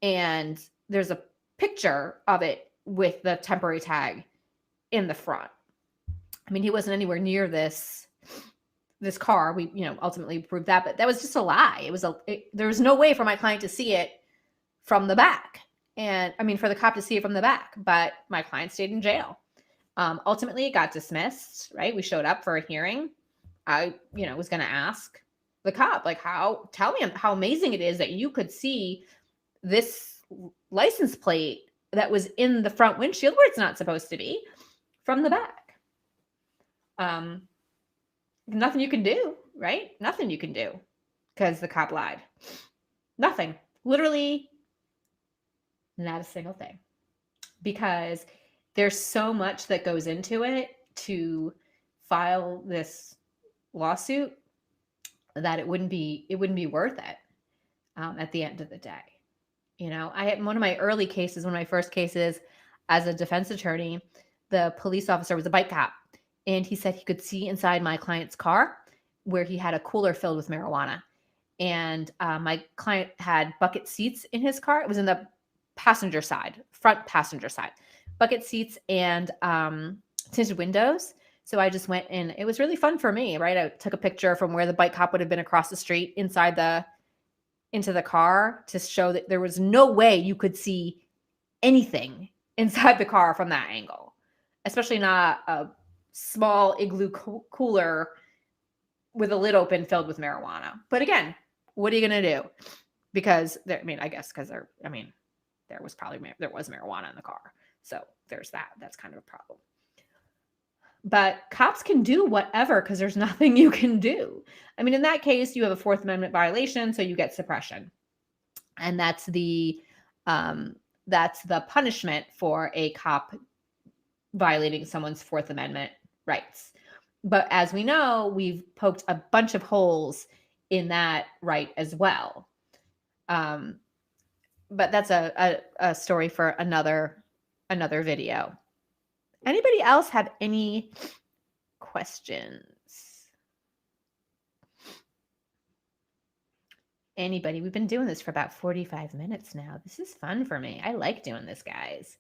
And there's a picture of it with the temporary tag in the front. He wasn't anywhere near this car. We, ultimately proved that, but that was just a lie. There was no way for my client to see it from the back. And for the cop to see it from the back, but my client stayed in jail. Ultimately it got dismissed, right? We showed up for a hearing. I, was going to ask the cop, like, tell me how amazing it is that you could see this license plate that was in the front windshield where it's not supposed to be, from the back. Nothing you can do, right? Nothing you can do, because the cop lied. Nothing. Literally not a single thing, because there's so much that goes into it to file this lawsuit that it wouldn't be worth it at the end of the day. I had one of my early cases, one of my first cases as a defense attorney, the police officer was a bike cop, and he said he could see inside my client's car where he had a cooler filled with marijuana. And my client had bucket seats in his car. It was in the passenger side, front passenger side, bucket seats and tinted windows. So I just went in. It was really fun for me, right? I took a picture from where the bike cop would have been across the street into the car to show that there was no way you could see anything inside the car from that angle. especially not a small igloo cooler with a lid open filled with marijuana. But again, what are you going to do? Because I guess because there was marijuana in the car. So there's that. That's kind of a problem. But cops can do whatever because there's nothing you can do. I mean, in that case, you have a Fourth Amendment violation, so you get suppression. And that's the punishment for a cop violating someone's Fourth Amendment rights. But as we know, we've poked a bunch of holes in that right as well. But that's a story for another video. Anybody else have any questions? Anybody? We've been doing this for about 45 minutes now. This is fun for me. I like doing this, guys.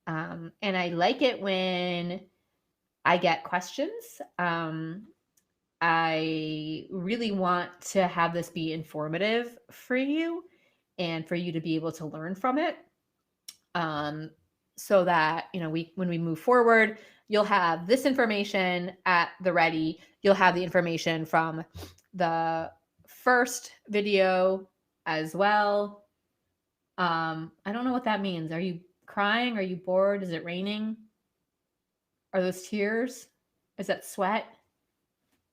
And I like it when I get questions. I really want to have this be informative for you and for you to be able to learn from it. So that, when we move forward, you'll have this information at the ready. You'll have the information from the first video as well. I don't know what that means. Are you crying? Are you bored? Is it raining? Are those tears? Is that sweat?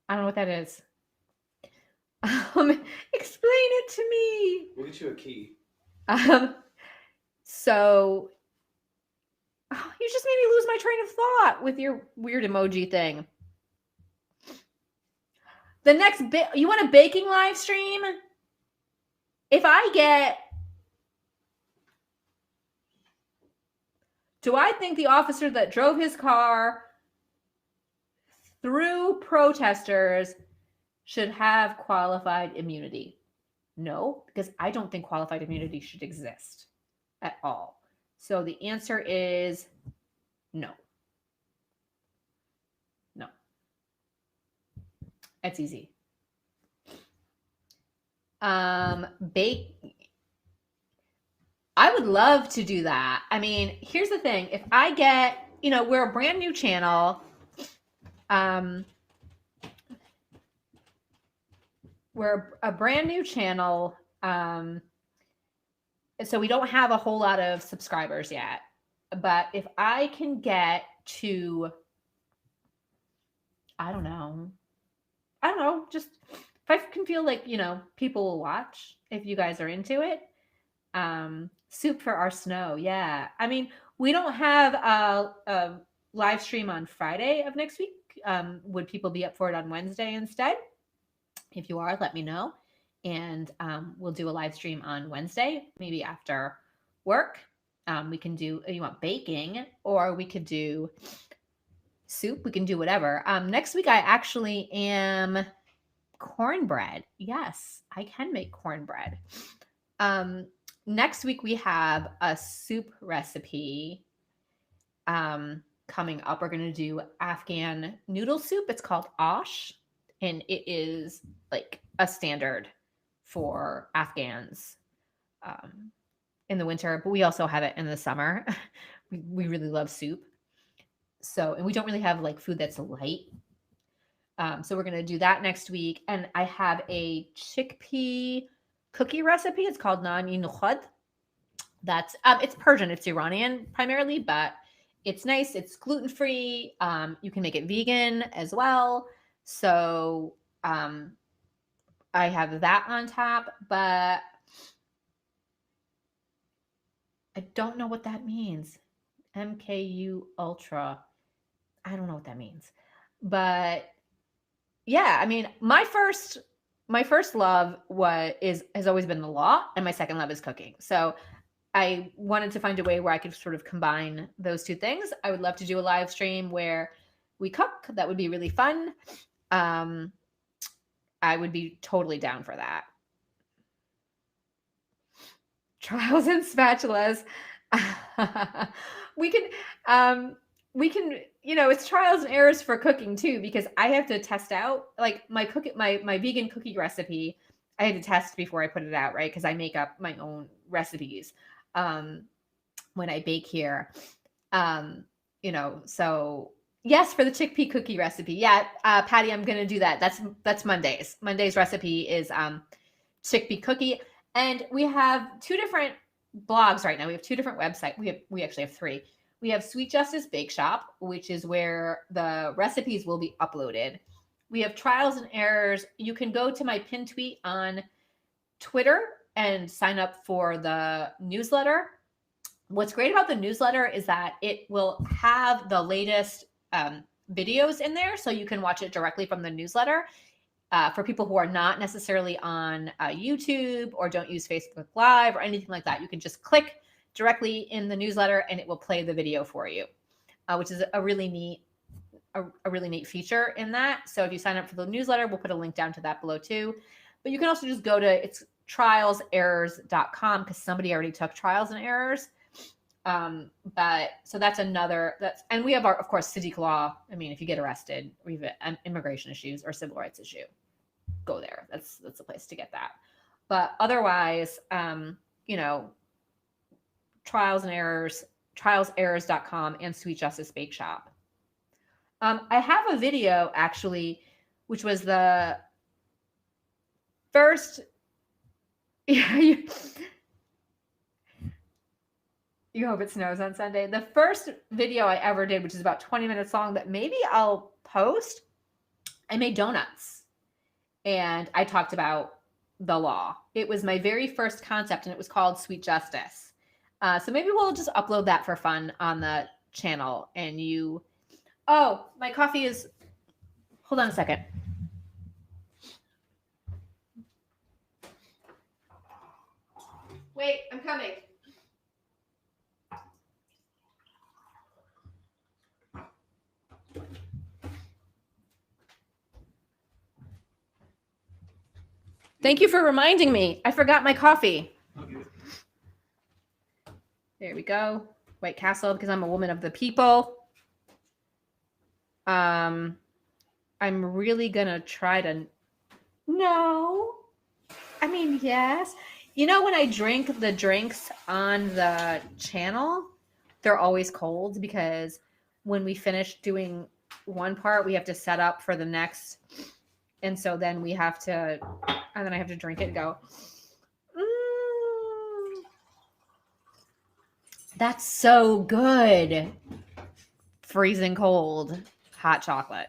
I don't know what that is. Explain it to me. We'll get you a key. So you just made me lose my train of thought with your weird emoji thing. The next bit, you want a baking live stream? Do I think the officer that drove his car through protesters should have qualified immunity? No, because I don't think qualified immunity should exist at all. So the answer is no. No. That's easy. I would love to do that. I mean, here's the thing. If I get, we're a brand new channel. We're a brand new channel. So we don't have a whole lot of subscribers yet. But if I can get to, I don't know, just if I can feel like, people will watch if you guys are into it. Soup for our snow. Yeah. I mean, we don't have a live stream on Friday of next week. Would people be up for it on Wednesday instead? If you are, let me know. And we'll do a live stream on Wednesday, maybe after work. We can do, you want baking, or we could do soup. We can do whatever. Next week, I actually am cornbread. Yes, I can make cornbread. Next week, we have a soup recipe coming up. We're going to do Afghan noodle soup. It's called Osh, and it is like a standard for Afghans in the winter, but we also have it in the summer. we really love soup. So, and we don't really have like food that's light. So we're going to do that next week. And I have a chickpea cookie recipe. It's called nani nukhad. That's, it's Persian, it's Iranian primarily, but it's nice. It's gluten-free. You can make it vegan as well. So, I have that on top, but I don't know what that means. MKU Ultra. I don't know what that means. But yeah, I mean, my first love has always been the law, and my second love is cooking. So I wanted to find a way where I could sort of combine those two things. I would love to do a live stream where we cook. That would be really fun. I would be totally down for that. Trials and spatulas. We can, it's trials and errors for cooking too, because I have to test out like my vegan cookie recipe. I had to test before I put it out, right? Because I make up my own recipes when I bake here. So yes, for the chickpea cookie recipe. Yeah, Patty, I'm gonna do that. That's Mondays. Monday's recipe is chickpea cookie, and we have two different blogs right now. We have two different websites. We actually have three. We have Sweet Justice Bake Shop, which is where the recipes will be uploaded. We have Trials and Errors. You can go to my pin tweet on Twitter and sign up for the newsletter. What's great about the newsletter is that it will have the latest videos in there, so you can watch it directly from the newsletter. For people who are not necessarily on YouTube or don't use Facebook Live or anything like that, you can just click directly in the newsletter and it will play the video for you, which is a really neat feature in that. So if you sign up for the newsletter, we'll put a link down to that below too. But you can also just go to it's trialserrors.com because somebody already took Trials and Errors. But so and we have of course, Siddiq law. I mean, if you get arrested or you have immigration issues or civil rights issue, go there. That's the place to get that. But otherwise, Trials and Errors, trialserrors.com and Sweet Justice Bake Shop. I have a video actually, which was the first, you hope it snows on Sunday. The first video I ever did, which is about 20 minutes long, that maybe I'll post, I made donuts. And I talked about the law. It was my very first concept, and it was called Sweet Justice. So maybe we'll just upload that for fun on the channel. And my coffee is, hold on a second. Wait, I'm coming. Thank you for reminding me. I forgot my coffee. Okay. There we go. White Castle, because I'm a woman of the people. I'm really gonna try to. No. I mean, yes. When I drink the drinks on the channel, they're always cold because when we finish doing one part, we have to set up for the next. And so then I have to drink it and go, that's so good. Freezing cold, hot chocolate.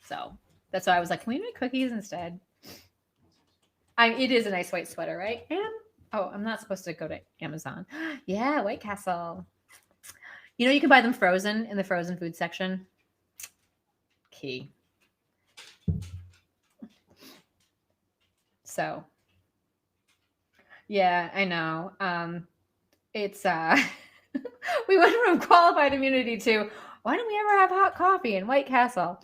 So that's why I was like, can we make cookies instead? It is a nice white sweater, right? And I'm not supposed to go to Amazon. Yeah, White Castle. You can buy them frozen in the frozen food section. Key. So, yeah, I know. It's we went from qualified immunity to why don't we ever have hot coffee in White Castle?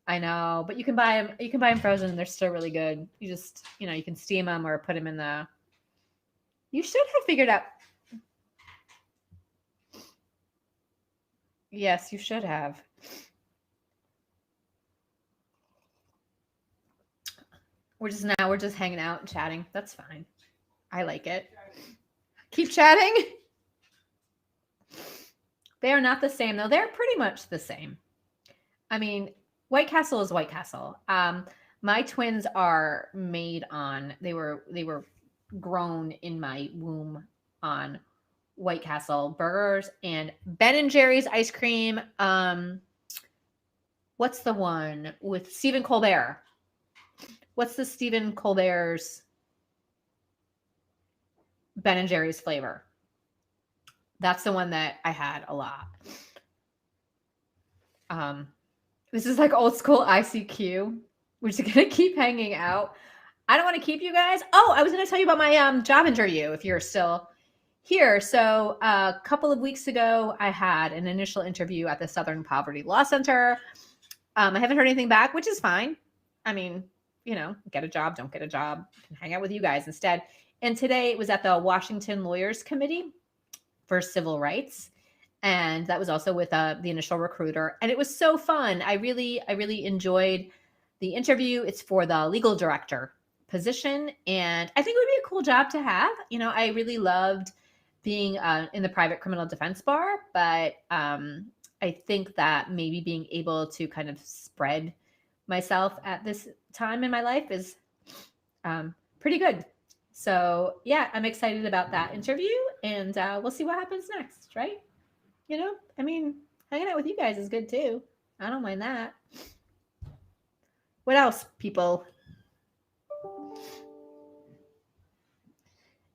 I know, but you can buy them. You can buy them frozen. They're still really good. You just, you can steam them or put them in the. You should have figured out. Yes, you should have. We're just hanging out and chatting. That's fine. I like it. Keep chatting. They are not the same, though. They're pretty much the same. I mean, White Castle is White Castle. My twins are made on. They were grown in my womb on White Castle burgers and Ben and Jerry's ice cream. What's the one with Stephen Colbert? What's the Stephen Colbert's Ben and Jerry's flavor? That's the one that I had a lot. This is like old school ICQ. We're just gonna keep hanging out. I don't want to keep you guys. Oh, I was gonna tell you about my job interview if you're still here. So a couple of weeks ago, I had an initial interview at the Southern Poverty Law Center. I haven't heard anything back, which is fine. I mean, get a job, don't get a job. I can hang out with you guys instead. And today it was at the Washington Lawyers Committee for Civil Rights. And that was also with the initial recruiter. And it was so fun. I really enjoyed the interview. It's for the legal director position. And I think it would be a cool job to have. I really loved being in the private criminal defense bar, but I think that maybe being able to kind of spread myself at this time in my life is pretty good. So yeah, I'm excited about that interview, and we'll see what happens next, right? You know, I mean, hanging out with you guys is good too. I don't mind that. What else, people?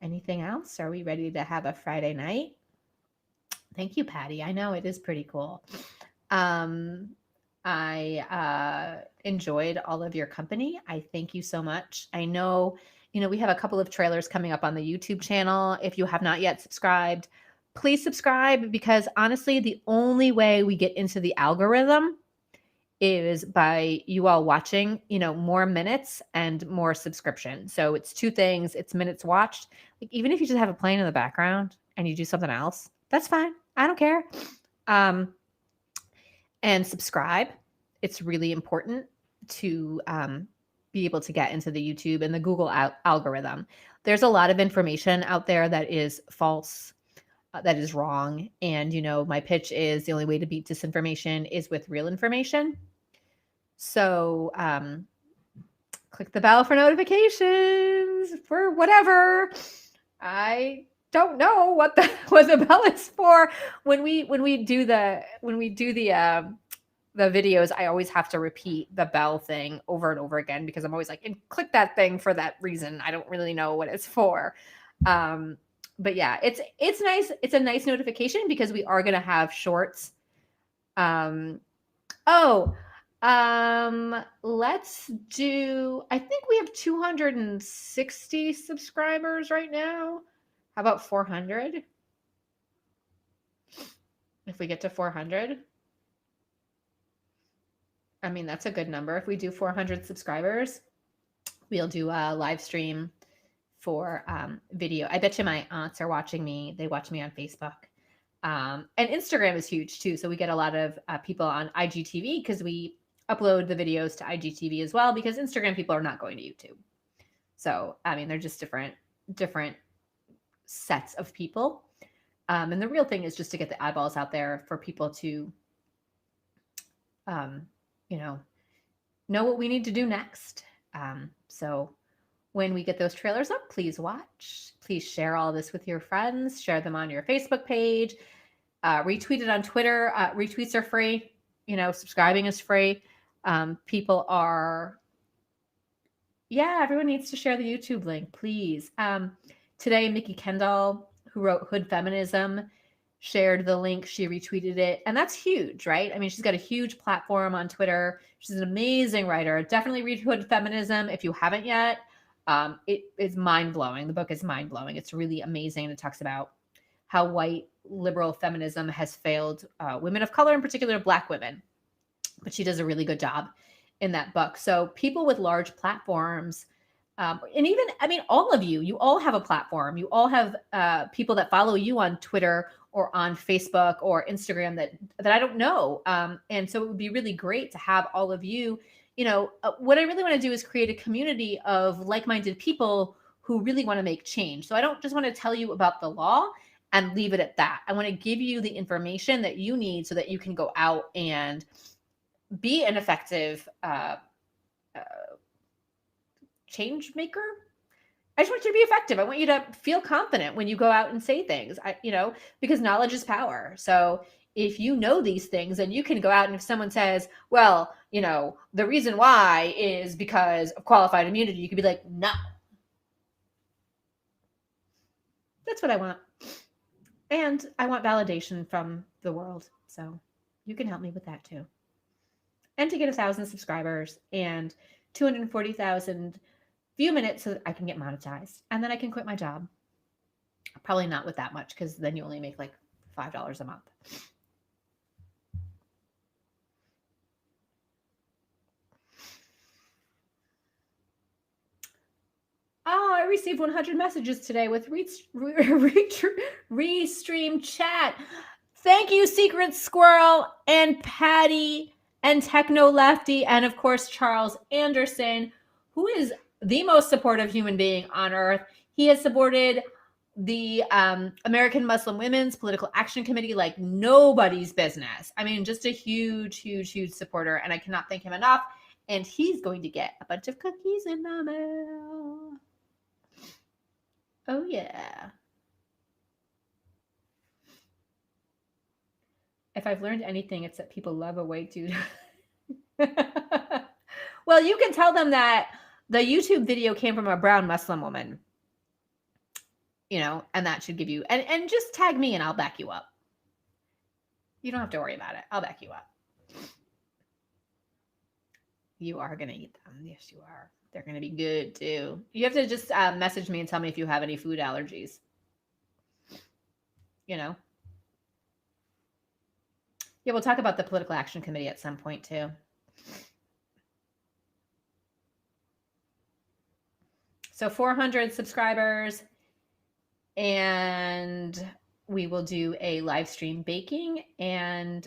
Anything else? Are we ready to have a Friday night? Thank you, Patty. I know it is pretty cool. I enjoyed all of your company. I thank you so much. I know, we have a couple of trailers coming up on the YouTube channel. If you have not yet subscribed, please subscribe, because honestly, the only way we get into the algorithm is by you all watching, more minutes and more subscription. So it's two things. It's minutes watched. Like, even if you just have it playing in the background and you do something else, that's fine. I don't care. And subscribe. It's really important to be able to get into the YouTube and the Google algorithm. There's a lot of information out there that is false, that is wrong. And, my pitch is the only way to beat disinformation is with real information. So click the bell for notifications for whatever. I don't know what the bell is for. When we do the videos, I always have to repeat the bell thing over and over again, because I'm always like, and click that thing for that reason. I don't really know what it's for. But yeah, it's nice. It's a nice notification, because we are going to have shorts. Let's do, I think we have 260 subscribers right now. How about 400? If we get to 400, I mean, that's a good number. If we do 400 subscribers, we'll do a live stream for video. I bet you my aunts are watching me. They watch me on Facebook. And Instagram is huge too. So we get a lot of people on IGTV, because we upload the videos to IGTV as well, because Instagram people are not going to YouTube. So, I mean, they're just different sets of people. And the real thing is just to get the eyeballs out there for people to, know what we need to do next. So when we get those trailers up, please watch. Please share all this with your friends. Share them on your Facebook page. Retweet it on Twitter. Retweets are free. Subscribing is free. Everyone needs to share the YouTube link, please. Today, Mickey Kendall, who wrote Hood Feminism, shared the link. She retweeted it. And that's huge, right? I mean, she's got a huge platform on Twitter. She's an amazing writer. Definitely read Hood Feminism if you haven't yet. It is mind-blowing. The book is mind-blowing. It's really amazing. It talks about how white liberal feminism has failed women of color, in particular Black women. But she does a really good job in that book. So people with large platforms, and even, I mean, all of you all have a platform. You all have people that follow you on Twitter or on Facebook or Instagram that I don't know. And so it would be really great to have all of you. What I really want to do is create a community of like-minded people who really want to make change. So I don't just want to tell you about the law and leave it at that. I want to give you the information that you need so that you can go out and be an effective change maker. I just want you to be effective. I want you to feel confident when you go out and say things, because knowledge is power. So if you know these things, and you can go out, and if someone says, well, the reason why is because of qualified immunity, you could be like, no. That's what I want. And I want validation from the world. So you can help me with that too. And to get 1,000 subscribers and 240,000 view minutes so that I can get monetized. And then I can quit my job. Probably not with that much, because then you only make like $5 a month. Oh, I received 100 messages today with Restream chat. Thank you, Secret Squirrel and Patty and Techno Lefty, and of course, Charles Anderson, who is the most supportive human being on earth. He has supported the American Muslim Women's Political Action Committee like nobody's business. I mean, just a huge, huge, huge supporter, and I cannot thank him enough. And he's going to get a bunch of cookies in the mail. Oh, yeah. If I've learned anything, it's that people love a white dude. Well, you can tell them that the YouTube video came from a brown Muslim woman, you know, and that should give you, and just tag me and I'll back you up. You don't have to worry about it. I'll back you up. You are going to eat them. Yes, you are. They're going to be good too. You have to just message me and tell me if you have any food allergies. You know? Yeah, we'll talk about the Political Action Committee at some point too. So 400 subscribers, and we will do a live stream baking and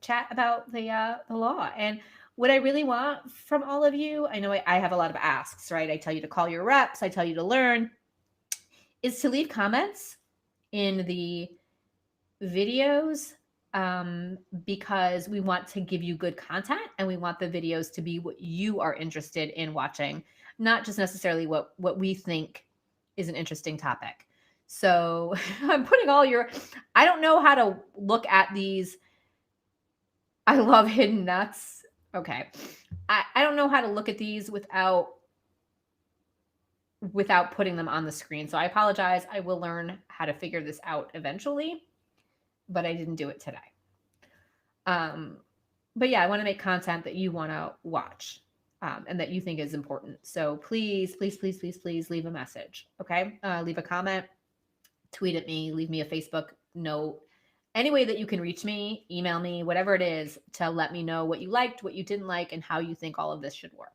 chat about the law. And what I really want from all of you, I know I have a lot of asks, right? I tell you to call your reps, I tell you to learn, is to leave comments in the videos because we want to give you good content and we want the videos to be what you are interested in watching, not just necessarily what we think is an interesting topic. So I'm putting all your, I don't know how to look at these. I love hidden nuts. Okay. I don't know how to look at these without putting them on the screen. So I apologize. I will learn how to figure this out eventually, but I didn't do it today. But yeah, I want to make content that you want to watch and that you think is important. So please, please, please, please, please leave a message. Okay. Leave a comment, tweet at me, leave me a Facebook note, any way that you can reach me, email me, whatever it is, to let me know what you liked, what you didn't like, and how you think all of this should work.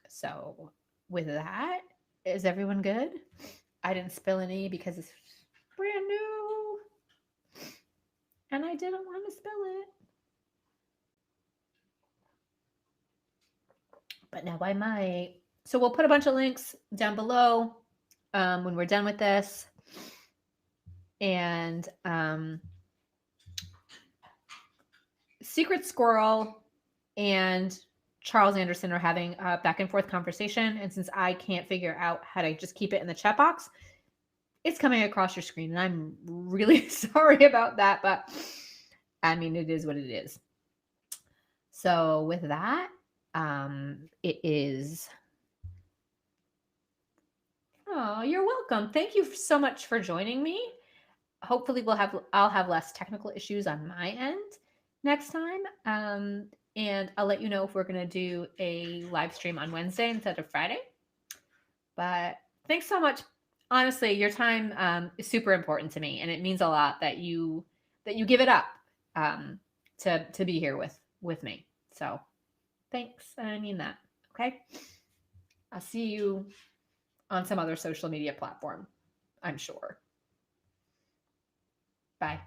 So with that, is everyone good? I didn't spill any because it's brand new and I didn't want to spill it. But now I might. So we'll put a bunch of links down below when we're done with this. And Secret Squirrel and Charles Anderson are having a back and forth conversation. And since I can't figure out how to just keep it in the chat box, it's coming across your screen. And I'm really sorry about that. But I mean, it is what it is. So with that, it is. Oh, you're welcome. Thank you so much for joining me. Hopefully I'll have less technical issues on my end next time. And I'll let you know if we're going to do a live stream on Wednesday instead of Friday. But thanks so much. Honestly, your time is super important to me, and it means a lot that you give it up to be here with me. So thanks. I mean that. Okay. I'll see you on some other social media platform, I'm sure. Bye.